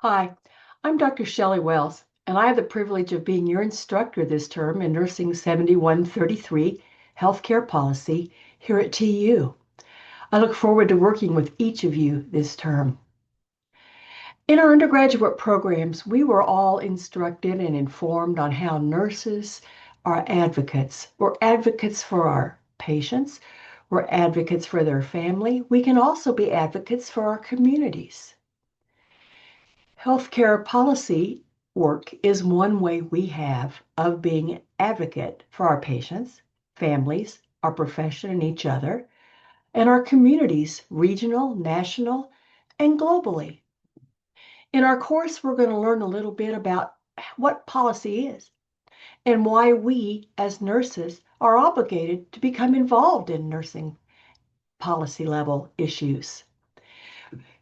Hi, I'm Dr. Shelley Wells, and I have the privilege of being your instructor this term in Nursing 7133 Healthcare Policy here at TU. I look forward to working with each of you this term. In our undergraduate programs, we were all instructed and informed on how nurses are advocates. We're advocates for our patients. We're advocates for their family. We can also be advocates for our communities. Healthcare policy work is one way we have of being an advocate for our patients, families, our profession, and each other, and our communities, regional, national, and globally. In our course, we're going to learn a little bit about what policy is and why we, as nurses, are obligated to become involved in nursing policy level issues.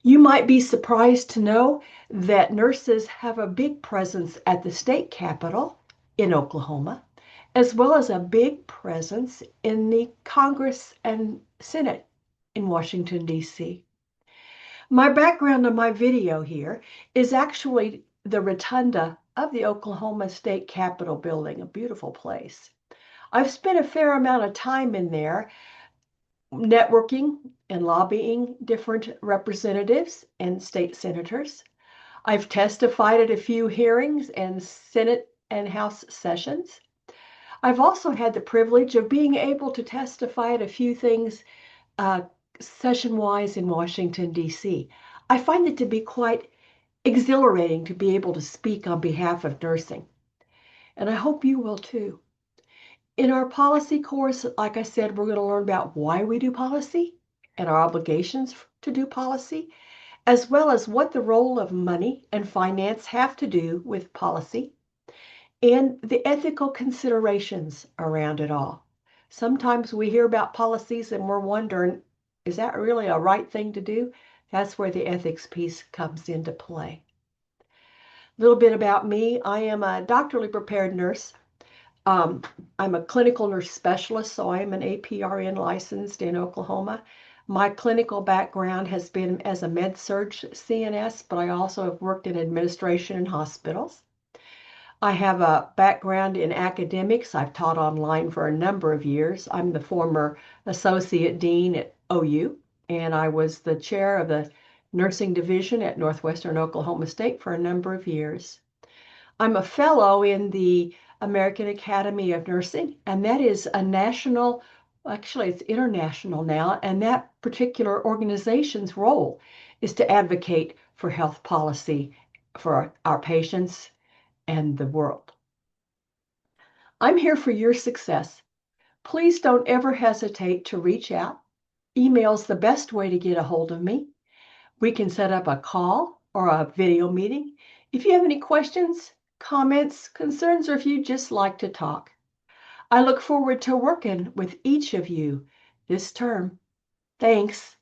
You might be surprised to know that nurses have a big presence at the state capitol in Oklahoma, as well as a big presence in the Congress and Senate in Washington, D.C. My background on my video here is actually the rotunda of the Oklahoma State Capitol building, a beautiful place. I've spent a fair amount of time in there networking and lobbying different representatives and state senators. I've testified at a few hearings and Senate and House sessions. I've also had the privilege of being able to testify at a few things session-wise in Washington, D.C. I find it to be quite exhilarating to be able to speak on behalf of nursing, and I hope you will too. In our policy course, like I said, we're going to learn about why we do policy and our obligations to do policy, as well as what the role of money and finance have to do with policy and the ethical considerations around it all. Sometimes we hear about policies and we're wondering, is that really a right thing to do? That's where the ethics piece comes into play. A little bit about me. I am a doctorally prepared nurse. I'm a clinical nurse specialist, so I am an APRN licensed in Oklahoma. My clinical background has been as a med-surg CNS, but I also have worked in administration in hospitals. I have a background in academics. I've taught online for a number of years. I'm the former associate dean at OU, and I was the chair of the nursing division at Northwestern Oklahoma State for a number of years. I'm a fellow in the American Academy of Nursing, and that is a national, actually it's international now, and that particular organization's role is to advocate for health policy for our patients and the world. I'm here for your success. Please don't ever hesitate to reach out. Email's the best way to get a hold of me. We can set up a call or a video meeting. If you have any questions, comments, concerns, or if you just like to talk. I look forward to working with each of you this term. Thanks.